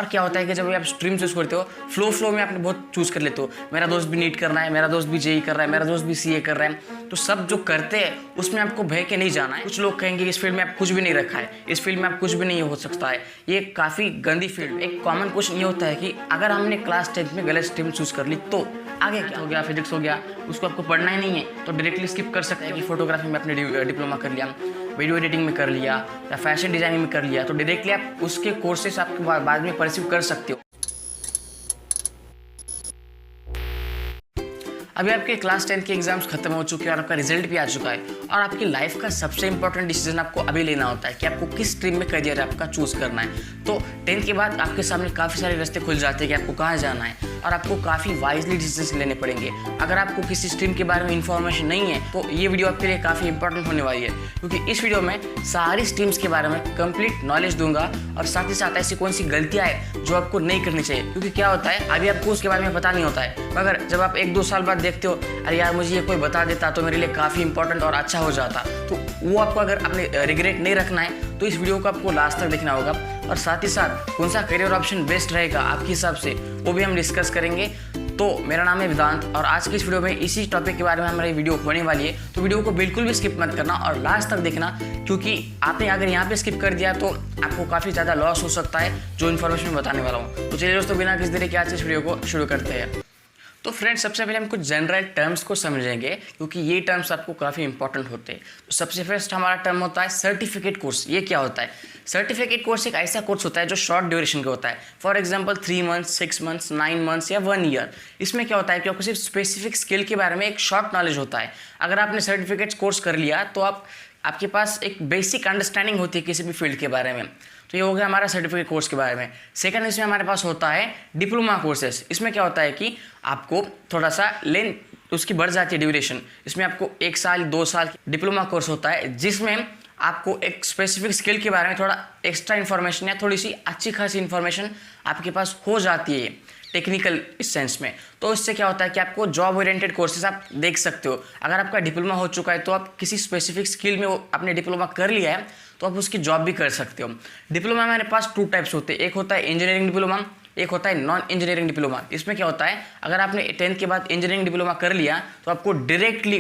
और क्या होता है कि जब आप स्ट्रीम चूज़ करते हो फ्लो में आपने बहुत चूज़ कर लेते हो, मेरा दोस्त भी नीट कर रहा है, मेरा दोस्त भी जेई कर रहा है, मेरा दोस्त भी सीए कर रहा है, तो सब जो करते हैं उसमें आपको बह के नहीं जाना है। कुछ लोग कहेंगे इस फील्ड में आप कुछ भी नहीं रखा है, इस फील्ड में आप कुछ भी नहीं हो सकता है, ये काफ़ी गंदी फील्ड। एक कॉमन क्वेश्चन ये होता है कि अगर हमने क्लास 10th में गलत स्ट्रीम चूज़ कर ली तो आगे क्या हो गया, फिजिक्स हो गया, उसको आपको पढ़ना ही नहीं है तो डायरेक्टली स्किप कर सकते हैं कि फोटोग्राफी में आपने डिप्लोमा कर लिया, वीडियो एडिटिंग में कर लिया या फैशन डिजाइनिंग में कर लिया, तो डायरेक्टली आप उसके कोर्सेस आप बाद में परस्यू कर सकते हो। अभी आपके क्लास 10 के एग्जाम्स खत्म हो चुके हैं और आपका रिजल्ट भी आ चुका है और आपकी लाइफ का सबसे इंपॉर्टेंट डिसीजन आपको अभी लेना होता है कि आपको किस स्ट्रीम में करियर आपका चूज करना है। तो 10th के बाद आपके सामने काफ़ी सारे रास्ते खुल जाते हैं कि आपको कहाँ जाना है और आपको काफ़ी वाइजली डिसीजन लेने पड़ेंगे। अगर आपको किसी स्ट्रीम के बारे में इन्फॉर्मेशन नहीं है तो ये वीडियो आपके लिए काफ़ी इंपॉर्टेंट होने वाली है, क्योंकि इस वीडियो में सारी स्ट्रीम्स के बारे में कंप्लीट नॉलेज दूंगा और साथ ही साथ ऐसी कौन सी गलतियाँ है जो आपको नहीं करनी चाहिए। क्योंकि क्या होता है अभी आपको उसके बारे में पता नहीं होता है, मगर जब आप 1-2 साल बाद देखते हो अरे यार मुझे ये कोई बता देता तो मेरे लिए काफ़ी इंपॉर्टेंट और अच्छा हो जाता, तो वो आपको अगर अपने रिग्रेट नहीं रखना है तो इस वीडियो को आपको लास्ट तक देखना होगा। और साथ ही साथ कौन सा करियर ऑप्शन बेस्ट रहेगा आपके हिसाब से वो भी हम डिस्कस करेंगे। तो मेरा नाम है वेदांत और आज की इस वीडियो में इसी टॉपिक के बारे में हमारी वीडियो होने वाली है, तो वीडियो को बिल्कुल भी स्किप मत करना और लास्ट तक देखना, क्योंकि आपने अगर यहाँ पे स्किप कर दिया तो आपको काफ़ी ज़्यादा लॉस हो सकता है जो इन्फॉर्मेशन मैं बताने वाला हूँ। तो चलिए दोस्तों बिना किसी देरी के आज इस वीडियो को शुरू करते हैं। तो फ्रेंड्स सबसे पहले हम कुछ जनरल टर्म्स को समझेंगे क्योंकि ये टर्म्स आपको काफ़ी इंपॉर्टेंट होते हैं। तो सबसे फर्स्ट हमारा टर्म होता है सर्टिफिकेट कोर्स। ये क्या होता है? सर्टिफिकेट कोर्स एक ऐसा कोर्स होता है जो शॉर्ट ड्यूरेशन का होता है, for example 3 months, 6 months, 9 months या 1 ईयर। इसमें क्या होता है कि आपको सिर्फ स्पेसिफिक स्किल के बारे में एक शॉर्ट नॉलेज होता है। अगर आपने सर्टिफिकेट कोर्स कर लिया तो आपके पास एक बेसिक अंडरस्टैंडिंग होती है किसी भी फील्ड के बारे में। तो ये हो गया हमारा सर्टिफिकेट कोर्स के बारे में। सेकंड इसमें हमारे पास होता है डिप्लोमा कोर्सेस। इसमें क्या होता है कि आपको थोड़ा सा लेंथ उसकी बढ़ जाती है ड्यूरेशन। इसमें आपको 1 साल 2 साल डिप्लोमा कोर्स होता है जिसमें आपको एक स्पेसिफिक स्किल के बारे में थोड़ा एक्स्ट्रा इन्फॉर्मेशन या थोड़ी सी अच्छी खासी इन्फॉर्मेशन आपके पास हो जाती है टेक्निकल इस सेंस में। तो इससे क्या होता है कि आपको जॉब ओरिएंटेड कोर्सेज आप देख सकते हो। अगर आपका डिप्लोमा हो चुका है तो आप किसी स्पेसिफिक स्किल में आपने डिप्लोमा कर लिया है तो आप उसकी जॉब भी कर सकते हो। डिप्लोमा में हमारे पास 2 टाइप्स होते हैं, एक होता है इंजीनियरिंग डिप्लोमा, एक होता है नॉन इंजीनियरिंग डिप्लोमा। इसमें क्या होता है अगर आपने 10th के बाद इंजीनियरिंग डिप्लोमा कर लिया तो आपको डायरेक्टली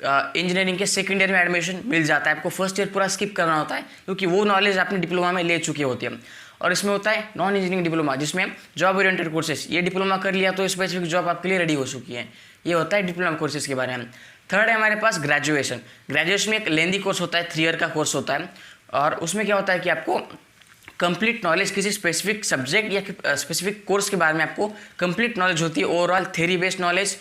इंजीनियरिंग के सेकेंड ईयर में एडमिशन मिल जाता है। आपको फर्स्ट ईयर पूरा स्किप करना होता है क्योंकि वो नॉलेज आपने डिप्लोमा में ले चुकी होती है। और इसमें होता है नॉन इंजीनियरिंग डिप्लोमा जिसमें जॉब ओरिएंटेड कोर्सेज, ये डिप्लोमा कर लिया तो स्पेसिफिक जॉब आपके लिए रेडी हो चुकी है। ये होता है डिप्लोमा कोर्सेज के बारे में। थर्ड है हमारे पास ग्रेजुएशन। ग्रेजुएशन में एक लेंदी कोर्स होता है, 3 ईयर का कोर्स होता है और उसमें क्या होता है कि आपको कंप्लीट नॉलेज किसी स्पेसिफिक सब्जेक्ट या स्पेसिफिक कोर्स के बारे में आपको कंप्लीट नॉलेज होती है। ओवरऑल थ्योरी बेस्ड नॉलेज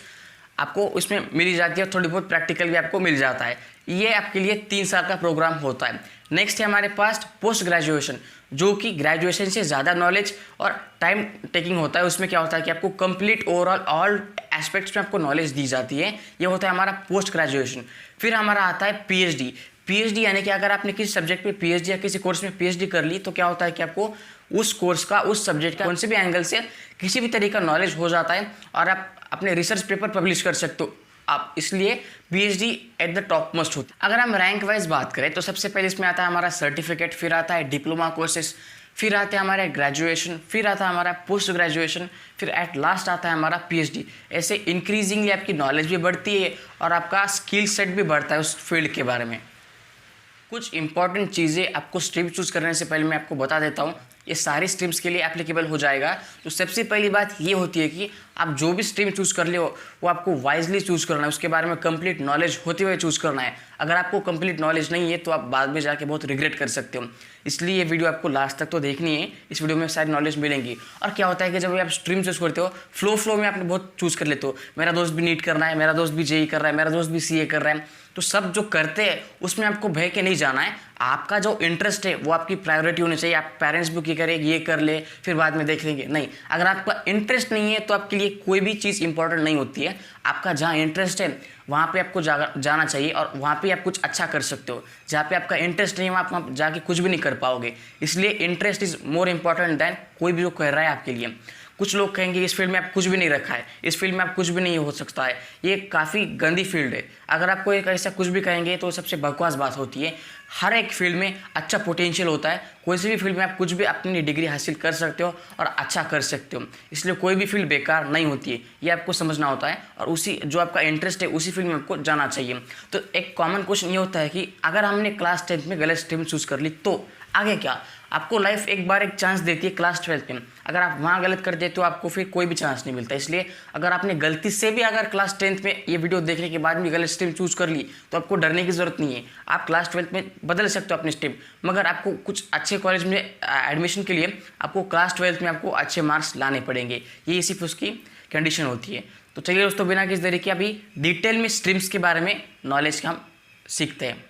आपको उसमें मिल जाती है, थोड़ी बहुत प्रैक्टिकल भी आपको मिल जाता है। ये आपके लिए 3 साल का प्रोग्राम होता है। नेक्स्ट है हमारे पास पोस्ट ग्रेजुएशन, जो कि ग्रेजुएशन से ज़्यादा नॉलेज और टाइम टेकिंग होता है। उसमें क्या होता है कि आपको कंप्लीट ओवरऑल ऑल एस्पेक्ट्स में आपको नॉलेज दी जाती है। ये होता है हमारा पोस्ट ग्रेजुएशन। फिर हमारा आता है पीएचडी। पीएचडी यानी कि अगर आपने किसी सब्जेक्ट पे पीएचडी या किसी कोर्स में पीएचडी कर ली तो क्या होता है कि आपको उस कोर्स का, उस सब्जेक्ट का कौन से भी एंगल से किसी भी तरीके का नॉलेज हो जाता है और आप अपने रिसर्च पेपर पब्लिश कर सकते हो आप, इसलिए PhD at the top most होती है। अगर हम रैंक वाइज बात करें तो सबसे पहले इसमें आता है हमारा सर्टिफिकेट, फिर आता है डिप्लोमा कोर्सेज, फिर आता है हमारा ग्रेजुएशन, फिर आता है हमारा पोस्ट ग्रेजुएशन, फिर एट लास्ट आता है हमारा पीएचडी। ऐसे इंक्रीजिंगली आपकी नॉलेज भी बढ़ती है और आपका स्किल सेट भी बढ़ता है उस फील्ड के बारे में। कुछ इंपॉर्टेंट चीज़ें आपको स्ट्रीम चूज़ करने से पहले मैं आपको बता देता हूँ, ये सारी स्ट्रीम्स के लिए एप्लीकेबल हो जाएगा। तो सबसे पहली बात ये होती है कि आप जो भी स्ट्रीम चूज़ कर ले हो वो आपको वाइजली चूज़ करना है, उसके बारे में कंप्लीट नॉलेज होते हुए चूज़ करना है। अगर आपको कंप्लीट नॉलेज नहीं है तो आप बाद में जाके बहुत रिग्रेट कर सकते हो। इसलिए ये वीडियो आपको लास्ट तक तो देखनी है, इस वीडियो में सारी नॉलेज मिलेंगी। और क्या होता है कि जब आप स्ट्रीम चूज़ करते हो फ्लो में आपने बहुत चूज़ कर लेते हो, मेरा दोस्त भी नीट करना है, मेरा दोस्त भी जेई कर रहा है, मेरा दोस्त भी सीए कर रहा है, तो सब जो करते हैं उसमें आपको बह के नहीं जाना है। आपका जो इंटरेस्ट है वो आपकी प्रायोरिटी होनी चाहिए। आप पेरेंट्स भी क्या करें, ये कर ले फिर बाद में देख लेंगे, नहीं। अगर आपका इंटरेस्ट नहीं है तो आपके लिए कोई भी चीज़ इंपॉर्टेंट नहीं होती है। आपका जहाँ इंटरेस्ट है वहाँ पे आपको जाना चाहिए और वहाँ पे आप कुछ अच्छा कर सकते हो। जहाँ पे आपका इंटरेस्ट नहीं है वहाँ जाके कुछ भी नहीं कर पाओगे। इसलिए interest is more important than कोई भी जो कर रहा है आपके लिए। कुछ लोग कहेंगे इस फील्ड में आप कुछ भी नहीं रखा है, इस फील्ड में आप कुछ भी नहीं हो सकता है, ये काफ़ी गंदी फील्ड है। अगर आपको एक ऐसा कुछ भी कहेंगे तो सबसे बकवास बात होती है। हर एक फील्ड में अच्छा पोटेंशियल होता है, कोई सी भी फील्ड में आप कुछ भी अपनी डिग्री हासिल कर सकते हो और अच्छा कर सकते हो, इसलिए कोई भी फील्ड बेकार नहीं होती है, ये आपको समझना होता है। और उसी जो आपका इंटरेस्ट है उसी फील्ड में आपको जाना चाहिए। तो एक कॉमन क्वेश्चन ये होता है कि अगर हमने क्लास 10th में गलत स्ट्रीम चूज़ कर ली तो आगे क्या? आपको लाइफ एक बार एक चांस देती है क्लास 12th में, अगर आप वहाँ गलत कर देते हो आपको फिर कोई भी चांस नहीं मिलता। इसलिए अगर आपने गलती से भी अगर क्लास 10th में ये वीडियो देखने के बाद भी गलत स्ट्रीम चूज़ कर ली तो आपको डरने की ज़रूरत नहीं है। आप क्लास 12th में बदल सकते हो अपनी स्ट्रीम, मगर आपको कुछ अच्छे कॉलेज में एडमिशन के लिए आपको क्लास 12th में आपको अच्छे मार्क्स लाने पड़ेंगे, ये सिर्फ उसकी कंडीशन होती है। तो चलिए दोस्तों, बिना किसी देरी के अभी डिटेल में स्ट्रीम्स के बारे में नॉलेज का हम सीखते हैं।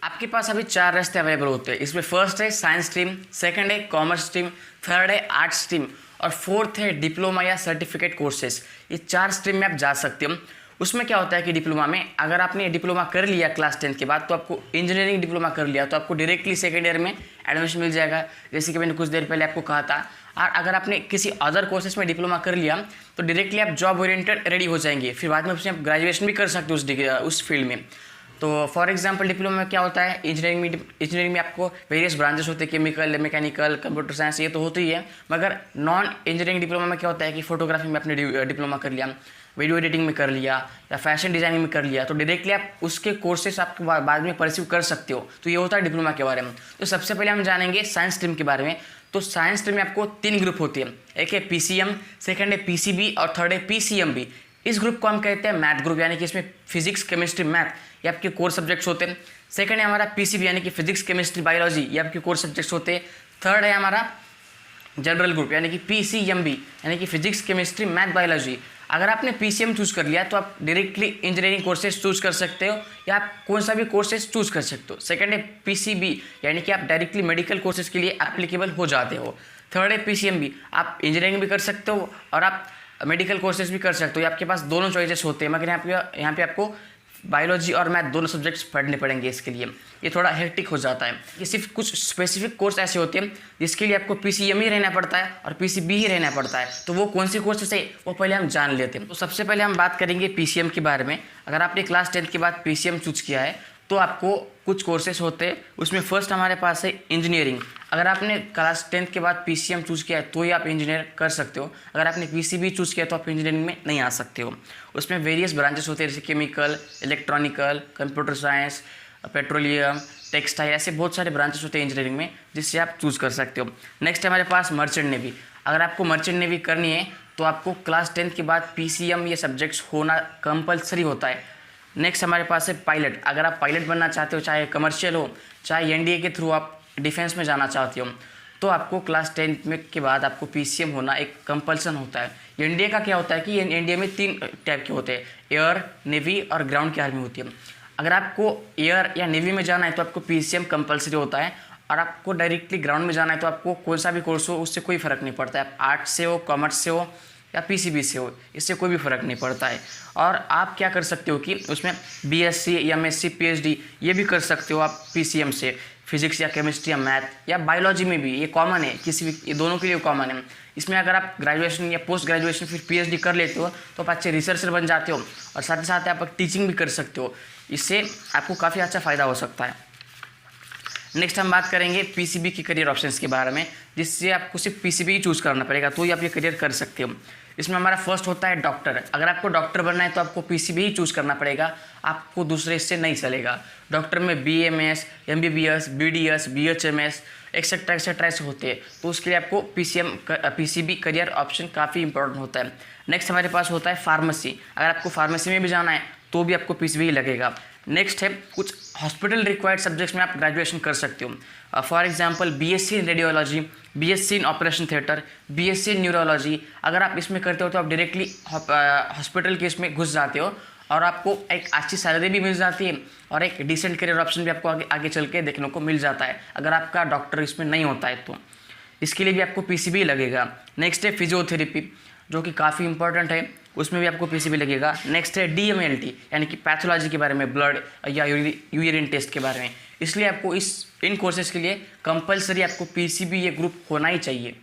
आपके पास अभी 4 रास्ते अवेलेबल होते हैं। इसमें फर्स्ट है साइंस स्ट्रीम, सेकंड है कॉमर्स स्ट्रीम, थर्ड है आर्ट्स स्ट्रीम और फोर्थ है डिप्लोमा या सर्टिफिकेट कोर्सेज। ये 4 स्ट्रीम में आप जा सकते हो। उसमें क्या होता है कि डिप्लोमा में अगर आपने डिप्लोमा कर लिया क्लास 10th के बाद तो आपको इंजीनियरिंग डिप्लोमा कर लिया तो आपको डायरेक्टली सेकेंड ईयर में एडमिशन मिल जाएगा, जैसे कि मैंने कुछ देर पहले आपको कहा था। और अगर आपने किसी अदर कोर्सेज में डिप्लोमा कर लिया तो डायरेक्टली आप जॉब ओरिएंटेड रेडी हो जाएंगे, फिर बाद में उसमें आप ग्रेजुएशन भी कर सकते हो उस फील्ड में। तो फॉर एग्जांपल डिप्लोमा में क्या होता है, इंजीनियरिंग में आपको वेरियस ब्रांचेस होते हैं, केमिकल, मैकेनिकल, कंप्यूटर साइंस, ये तो होती ही है। मगर नॉन इंजीनियरिंग डिप्लोमा में क्या होता है कि फोटोग्राफी में आपने डिप्लोमा कर लिया, वीडियो एडिटिंग में कर लिया या फैशन डिजाइनिंग में कर लिया तो डायरेक्टली आप उसके कोर्सेस आप बाद में परस्यू कर सकते हो। तो ये होता है डिप्लोमा के बारे में। तो सबसे पहले हम जानेंगे साइंस स्ट्रीम के बारे में। तो साइंस स्ट्रीम में आपको 3 ग्रुप होती है, एक है PCM, सेकंड है PCB और थर्ड है PCMB। इस ग्रुप को हम कहते हैं मैथ ग्रुप, यानी कि इसमें फिजिक्स, केमिस्ट्री, मैथ ये आपके कोर सब्जेक्ट्स होते हैं। सेकंड है हमारा PCB यानी कि फिजिक्स, केमिस्ट्री, बायोलॉजी ये आपके कोर सब्जेक्ट्स होते हैं। थर्ड है हमारा जनरल ग्रुप यानी कि PCMB यानी कि फिजिक्स, केमिस्ट्री, मैथ, बायोलॉजी। अगर आपने PCM चूज़ कर लिया तो आप डायरेक्टली इंजीनियरिंग कोर्सेज चूज़ कर सकते हो या आप कौन सा भी कोर्सेज चूज़ कर सकते हो। सेकंड है PCB यानी कि आप डायरेक्टली मेडिकल कोर्सेज के लिए एप्लीकेबल हो जाते हो। थर्ड है PCMB, आप इंजीनियरिंग भी कर सकते हो और आप मेडिकल कोर्सेज भी कर सकते हो, आपके पास दोनों चॉइसेस होते हैं। मगर यहाँ पे आपको बायोलॉजी और मैथ दोनों सब्जेक्ट्स पढ़ने पड़ेंगे, इसके लिए ये थोड़ा हेक्टिक हो जाता है। ये सिर्फ कुछ स्पेसिफिक कोर्स ऐसे होते हैं जिसके लिए आपको PCM ही रहना पड़ता है और PCB ही रहना पड़ता है। तो वो कौन सी कोर्सेस है वो पहले हम जान लेते हैं। तो सबसे पहले हम बात करेंगे PCM के बारे में। अगर आपने क्लास 10th के बाद PCM चूज किया है तो आपको कुछ कोर्सेज होते हैं, उसमें फर्स्ट हमारे पास है इंजीनियरिंग। अगर आपने क्लास 10th के बाद PCM चूज़ किया है तो ही आप इंजीनियर कर सकते हो। अगर आपने PCB चूज़ किया तो आप इंजीनियरिंग में नहीं आ सकते हो। उसमें वेरियस ब्रांचेस होते हैं जैसे chemical, electronical, computer science, petroleum, textile, ऐसे बहुत सारे ब्रांचेस होते हैं इंजीनियरिंग में जिससे आप चूज़ कर सकते हो। नेक्स्ट हमारे पास मर्चेंट नेवी। अगर आपको मर्चेंट नेवी करनी है तो आपको क्लास 10th के बाद PCM ये सब्जेक्ट्स होना कंपलसरी होता है। नेक्स्ट हमारे पास है पायलट। अगर आप पायलट बनना चाहते हो, चाहे कमर्शियल हो चाहे NDA के थ्रू आप डिफेंस में जाना चाहते हो, तो आपको क्लास 10th में के बाद आपको PCM होना एक कंपल्सन होता है। NDA का क्या होता है कि NDA में 3 टाइप के होते हैं, एयर, नेवी और ग्राउंड की आर्मी होती है। अगर आपको एयर या नेवी में जाना है तो आपको PCM कंपल्सरी होता है और आपको डायरेक्टली ग्राउंड में जाना है तो आपको कौन सा भी कोर्स हो उससे कोई फ़र्क नहीं पड़ता है, आप आर्ट्स से हो, कॉमर्स से हो या PCB से हो, इससे कोई भी फ़र्क नहीं पड़ता है। और आप क्या कर सकते हो कि उसमें BSc, MSc, PhD ये भी कर सकते हो आप PCM से, फिजिक्स या केमिस्ट्री या मैथ या बायोलॉजी में भी ये कॉमन है, किसी भी ये दोनों के लिए कॉमन है। इसमें अगर आप ग्रेजुएशन या पोस्ट ग्रेजुएशन फिर PhD कर लेते हो तो आप अच्छे रिसर्चर बन जाते हो और साथ ही साथ आप टीचिंग भी कर सकते हो, इससे आपको काफ़ी अच्छा फ़ायदा हो सकता है। नेक्स्ट हम बात करेंगे PCB के करियर ऑप्शंस के बारे में, जिससे आपको सिर्फ PCB ही चूज़ करना पड़ेगा तो ही आप ये करियर कर सकते हो। इसमें हमारा फर्स्ट होता है डॉक्टर। अगर आपको डॉक्टर बनना है तो आपको PCB ही चूज़ करना पड़ेगा, आपको दूसरे इससे नहीं चलेगा। डॉक्टर में BMS, MBBS, BDS, BHMS etcetera etcetera ऐसे होते हैं, तो उसके लिए आपको PCB करियर ऑप्शन काफ़ी इंपॉर्टेंट होता है। नेक्स्ट हमारे पास होता है फार्मेसी। अगर आपको फार्मेसी में भी जाना है तो भी आपको PCB ही लगेगा। नेक्स्ट है कुछ हॉस्पिटल रिक्वायर्ड सब्जेक्ट्स में आप ग्रेजुएशन कर सकते हो। For example BSc in radiology, BSc in operation theatre, BSc in neurology. अगर आप इसमें करते हो तो आप डायरेक्टली हॉस्पिटल के इसमें घुस जाते हो और आपको एक अच्छी सैलरी भी मिल जाती है और एक डिसेंट करियर ऑप्शन भी आपको आगे चल के देखने को मिल जाता है अगर आपका डॉक्टर इसमें नहीं होता है तो। इसके लिए भी आपको PCB लगेगा। नेक्स्ट है फिजियोथेरेपी, जो कि काफ़ी इंपॉर्टेंट है, उसमें भी आपको PCB लगेगा। नेक्स्ट है DMLT यानी कि पैथोलॉजी के बारे में, ब्लड या यूरिन टेस्ट के बारे में। इसलिए आपको इन कोर्सेज के लिए कंपलसरी आपको PCB ये ग्रुप होना ही चाहिए।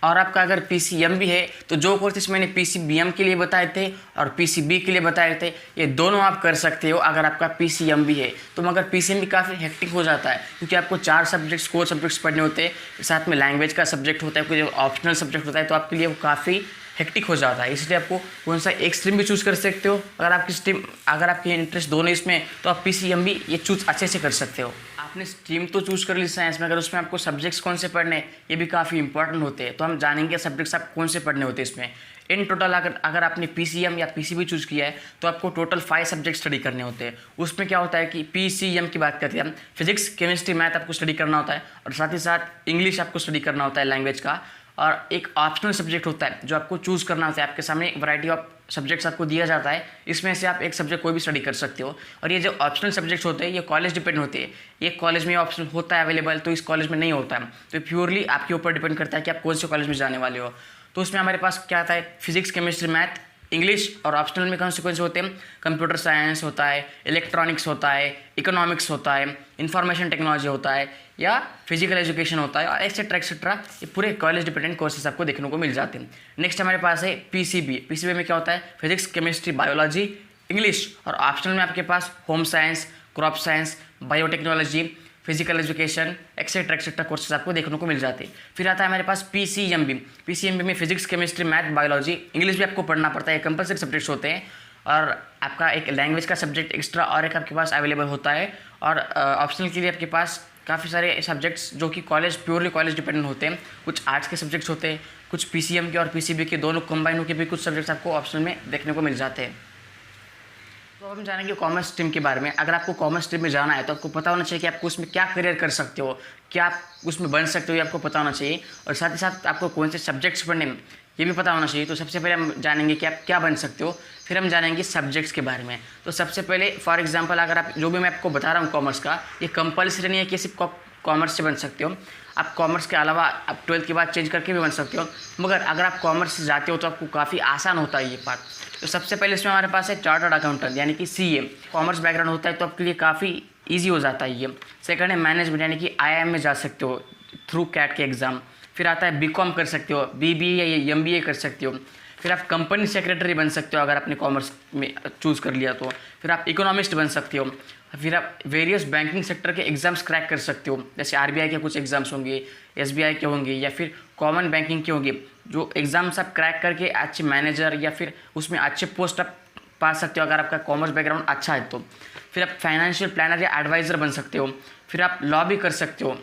और आपका अगर PCM भी है तो जो कोर्सेस मैंने PCBM के लिए बताए थे और PCB के लिए बताए थे, ये दोनों आप कर सकते हो अगर आपका PCM भी है। तो मगर PCM भी काफ़ी हेक्टिक हो जाता है क्योंकि आपको 4 सब्जेक्ट्स कोर सब्जेक्ट्स पढ़ने होते हैं, साथ में लैंग्वेज का सब्जेक्ट होता है, कोई ऑप्शनल सब्जेक्ट होता है, तो आपके लिए वो काफ़ी हेक्टिक हो जाता है। इसलिए आपको कौन सा एक स्ट्रीम भी चूज़ कर सकते हो। अगर आपकी इंटरेस्ट दोनों इसमें, तो आप PCM भी ये चूज़ अच्छे से कर सकते हो। आपने स्ट्रीम तो चूज़ कर ली साइंस में, अगर उसमें आपको सब्जेक्ट्स कौन से पढ़ने ये भी काफ़ी इंपॉर्टेंट होते हैं। तो हम जानेंगे सब्जेक्ट्स आप कौन से पढ़ने होते हैं इसमें। इन टोटल अगर आपने PCM या PCB चूज़ किया है तो आपको टोटल 5 सब्जेक्ट स्टडी करने होते हैं। उसमें क्या होता है कि PCM की बात करते हैं हम, फिजिक्स केमिस्ट्री मैथ आपको स्टडी करना होता है और साथ ही साथ इंग्लिश आपको स्टडी करना होता है लैंग्वेज का, और एक ऑप्शनल सब्जेक्ट होता है जो आपको चूज़ करना होता है। आपके सामने एक वैरायटी ऑफ सब्जेक्ट्स आपको दिया जाता है, इसमें से आप एक सब्जेक्ट कोई भी स्टडी कर सकते हो। और ये जो ऑप्शनल सब्जेक्ट्स होते हैं ये कॉलेज डिपेंड होते हैं। एक कॉलेज में ऑप्शन होता है अवेलेबल, तो इस कॉलेज में नहीं होता है, तो प्योरली आपके ऊपर डिपेंड करता है कि आप कौन से कॉलेज में जाने वाले हो। तो उसमें हमारे पास क्या आता है, फिजिक्स केमिस्ट्री मैथ इंग्लिश, और ऑप्शनल में कौन से होते हैं, कंप्यूटर साइंस होता है, इलेक्ट्रॉनिक्स होता है, इकोनॉमिक्स होता है, इंफॉर्मेशन टेक्नोलॉजी होता है, या फिजिकल एजुकेशन होता है, और एक्सेट्रा। ये पूरे कॉलेज डिपेंडेंट कोर्सेज आपको देखने को मिल जाते हैं। नेक्स्ट हमारे पास है PCB में क्या होता है, फिजिक्स केमिस्ट्री बायोलॉजी इंग्लिश, और ऑप्शनल में आपके पास home science, crop science, biotechnology, physical education, etcetera courses आपको देखने को मिल जाते हैं। फिर आता है हमारे पास PCMB में physics chemistry math biology English भी आपको पढ़ना पड़ता है, कंपलसरी सब्जेक्ट्स होते हैं, और आपका एक लैंग्वेज का सब्जेक्ट एक्स्ट्रा और एक आपके पास अवेलेबल होता है। और ऑप्शनल के लिए आपके पास काफ़ी सारे सब्जेक्ट्स जो कि प्योरली कॉलेज डिपेंडेंट होते हैं, कुछ आर्ट्स के सब्जेक्ट्स होते हैं, कुछ PCM के और PCB के दोनों कंबाइन होकर भी कुछ सब्जेक्ट्स आपको ऑप्शनल में देखने को मिल जाते हैं। तो हम जानेंगे कॉमर्स स्ट्रीम के बारे में। अगर आपको कॉमर्स स्ट्रीम में जाना है तो आपको पता होना चाहिए कि आपको उसमें क्या करियर कर सकते हो, क्या आप उसमें बन सकते हो, ये आपको पता होना चाहिए, और साथ ही साथ आपको कौन से सब्जेक्ट्स पढ़ने में ये भी पता होना चाहिए। तो सबसे पहले हम जानेंगे कि आप क्या बन सकते हो, फिर हम जानेंगे सब्जेक्ट्स के बारे में। तो सबसे पहले फॉर एग्जांपल अगर आप जो भी मैं आपको बता रहा हूँ कॉमर्स का, ये कंपल्सरी नहीं है कि सिर्फ कॉमर्स से बन सकते हो। आप कॉमर्स के अलावा आप 12th के बाद चेंज करके भी बन सकते हो, मगर अगर आप कॉमर्स से जाते हो तो आपको काफ़ी आसान होता है ये पार्ट। तो सबसे पहले इसमें हमारे पास है चार्टर्ड अकाउंटेंट यानी कि CA। कॉमर्स बैकग्राउंड होता है तो आपके लिए काफ़ी ईजी हो जाता है ये। सेकंड है मैनेजमेंट यानी कि IIM में जा सकते हो थ्रू कैट के एग्ज़ाम। फिर आता है BCom कर सकते हो, BBA या MBA कर सकते हो। फिर आप कंपनी सेक्रेटरी बन सकते हो अगर आपने कॉमर्स में चूज़ कर लिया तो। फिर आप इकोनॉमिस्ट बन सकते हो। फिर आप वेरियस बैंकिंग सेक्टर के एग्ज़ाम्स क्रैक कर सकते हो, जैसे RBI के कुछ एग्ज़ाम्स होंगे, SBI के होंगे, या फिर कॉमन बैंकिंग के होंगे, जो एग्ज़ाम्स आप क्रैक करके अच्छे मैनेजर या फिर उसमें अच्छे पोस्ट आप पा सकते हो अगर आपका कॉमर्स बैकग्राउंड अच्छा है तो। फिर आप फाइनेंशियल प्लानर या एडवाइज़र बन सकते हो। फिर आप लॉ भी कर सकते हो,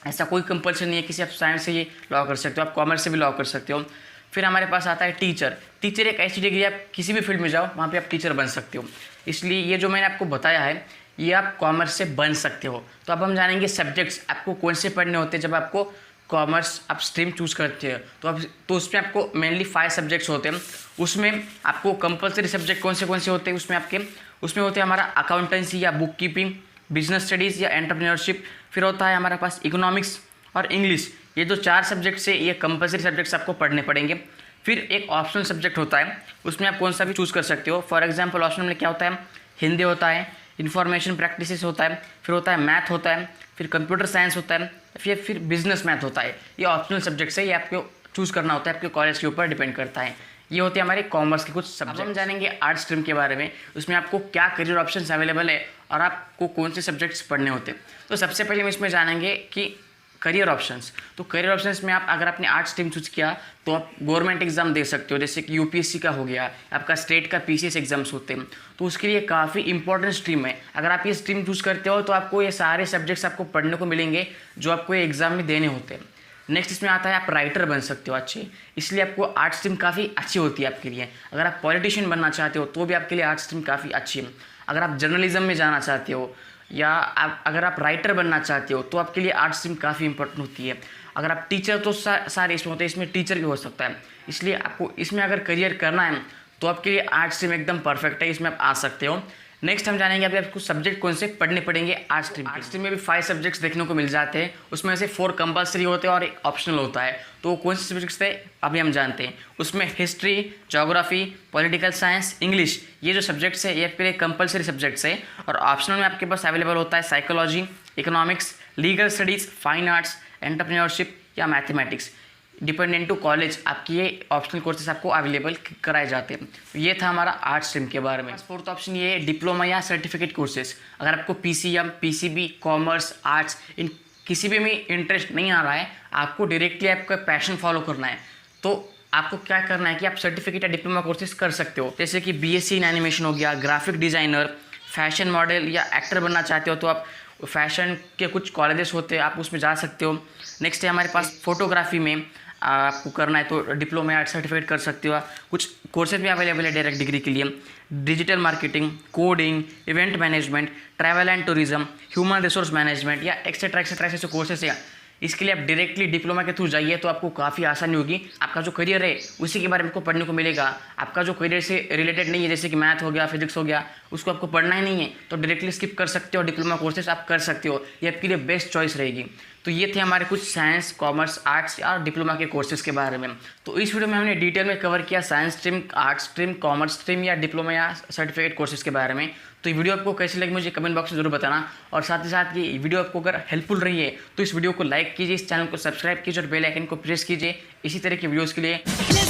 ऐसा कोई कंपल्सन नहीं है कि आप साइंस से ही लॉ कर सकते हो, आप कॉमर्स से भी लॉ कर सकते हो। फिर हमारे पास आता है टीचर एक ऐसी डिग्री, आप किसी भी फील्ड में जाओ वहाँ पे आप टीचर बन सकते हो। इसलिए ये जो मैंने आपको बताया है ये आप कॉमर्स से बन सकते हो। तो अब हम जानेंगे सब्जेक्ट्स आपको कौन से पढ़ने होते हैं जब आपको कॉमर्स आप स्ट्रीम चूज़ करते हैं। तो उसमें आपको मेनली 5 सब्जेक्ट्स होते हैं। उसमें आपको कंपलसरी सब्जेक्ट कौन से होते हैं, उसमें होते हैं हमारा अकाउंटेंसी या बुक कीपिंग, बिजनेस स्टडीज़ या एंटरप्रेन्योरशिप। फिर होता है हमारे पास इकोनॉमिक्स और इंग्लिश। ये जो 4 सब्जेक्ट से ये कंपलसरी सब्जेक्ट्स आपको पढ़ने पड़ेंगे। फिर एक ऑप्शनल सब्जेक्ट होता है, उसमें आप कौन सा भी चूज़ कर सकते हो। फॉर एग्जांपल ऑप्शनल में क्या होता है, हिंदी होता है, इन्फॉर्मेशन प्रैक्टिसेस होता है, फिर होता है मैथ होता है, फिर कंप्यूटर साइंस होता है, फिर बिजनेस मैथ होता है। ये ऑप्शनल सब्जेक्ट्स है, ये आपको चूज़ करना होता है, आपके कॉलेज के ऊपर डिपेंड करता है। ये होते हैं हमारे कॉमर्स के कुछ सब्जेक्ट। हम जानेंगे आर्ट स्ट्रीम के बारे में, उसमें आपको क्या करियर ऑप्शंस अवेलेबल है और आपको कौन से सब्जेक्ट्स पढ़ने होते हैं। तो सबसे पहले हम इसमें जानेंगे कि करियर ऑप्शंस। तो करियर ऑप्शंस में अगर आपने आर्ट स्ट्रीम चूज किया तो आप गवर्नमेंट एग्जाम दे सकते हो, जैसे कि UPSC का हो गया, आपका स्टेट का PCS एग्जाम्स होते हैं, तो उसके लिए काफ़ी इंपॉर्टेंट स्ट्रीम है। अगर आप ये स्ट्रीम चूज़ करते हो तो आपको ये सारे सब्जेक्ट्स आपको पढ़ने को मिलेंगे जो आपको ये एग्ज़ाम में देने होते हैं। नेक्स्ट इसमें आता है आप राइटर बन सकते हो अच्छे, इसलिए आपको आर्ट स्ट्रीम काफ़ी अच्छी होती है आपके लिए। अगर आप पॉलिटिशियन बनना चाहते हो तो भी आपके लिए आर्ट स्ट्रीम काफ़ी अच्छी है। अगर आप जर्नलिज्म में जाना चाहते हो या अगर आप राइटर बनना चाहते हो तो आपके लिए आर्ट स्ट्रीम काफ़ी इंपॉर्टेंट होती है। अगर आप टीचर तो सारे इसमें होते हैं, इसमें टीचर भी हो सकता है, इसलिए आपको इसमें अगर करियर करना है तो आपके लिए आर्ट स्ट्रीम एकदम परफेक्ट है, इसमें आप आ सकते हो। नेक्स्ट हम जानेंगे अभी आपको सब्जेक्ट कौन से पढ़ने पड़ेंगे आर्ट स्ट्रीम में भी 5 सब्जेक्ट्स देखने को मिल जाते हैं, उसमें से 4 कंपलसरी होते हैं और एक ऑप्शनल होता है। तो कौन से सब्जेक्ट्स थे अभी हम जानते हैं। उसमें history, geography, political science, English, ये जो सब्जेक्ट्स है ये आपके लिए कंपलसरी सब्जेक्ट्स है। और ऑप्शनल में आपके पास अवेलेबल होता है psychology, economics, legal studies, fine arts, entrepreneurship या मैथमेटिक्स। डिपेंडेंट टू कॉलेज आपकी ये ऑप्शनल कोर्सेज आपको अवेलेबल कराए जाते हैं। तो ये था हमारा आर्ट स्ट्रीम के बारे में। फोर्थ ऑप्शन ये है डिप्लोमा या सर्टिफिकेट कोर्सेज। अगर आपको PCM, PCB, कॉमर्स, आर्ट्स इन किसी भी में इंटरेस्ट नहीं आ रहा है, आपको डायरेक्टली आपका पैशन फॉलो करना है, तो आपको क्या करना है कि आप सर्टिफिकेट या डिप्लोमा कोर्सेज कर सकते हो। जैसे कि BSc इन एनिमेशन हो गया, ग्राफिक डिज़ाइनर, फैशन मॉडल या एक्टर बनना चाहते हो तो आप फैशन के कुछ कॉलेजेस होते हैं, आप उसमें जा सकते हो। नेक्स्ट है हमारे पास फोटोग्राफी में आपको करना है तो डिप्लोमा या सर्टिफिकेट कर सकते हो। कुछ कोर्सेज भी अवेलेबल है डायरेक्ट डिग्री के लिए। Digital marketing, coding, event management, travel and tourism, human resource management या एक्सेट्रा एक्सेट्रा ऐसे कोर्सेज है। इसके लिए आप डायरेक्टली डिप्लोमा के थ्रू जाइए तो आपको काफ़ी आसानी होगी। आपका जो करियर है उसी के बारे में आपको पढ़ने को मिलेगा। आपका जो करियर से रिलेटेड नहीं है, जैसे कि मैथ हो गया, फिजिक्स हो गया, उसको आपको पढ़ना ही नहीं है तो डायरेक्टली स्किप कर सकते हो। डिप्लोमा कोर्सेज आप कर सकते हो, ये आपके लिए बेस्ट चॉइस रहेगी। तो ये थे हमारे कुछ साइंस, कॉमर्स, आर्ट्स और डिप्लोमा के कोर्सेज के बारे में। तो इस वीडियो में हमने डिटेल में कवर किया science stream, arts stream, commerce stream या डिप्लोमा या सर्टिफिकेट कोर्सेज के बारे में। तो ये वीडियो आपको कैसी लगी मुझे कमेंट बॉक्स में जरूर बताना, और साथ ही साथ ये वीडियो आपको अगर हेल्पफुल रही है तो इस वीडियो को लाइक कीजिए, इस चैनल को सब्सक्राइब कीजिए और बेल आइकन को प्रेस कीजिए इसी तरह की वीडियोज़ के लिए।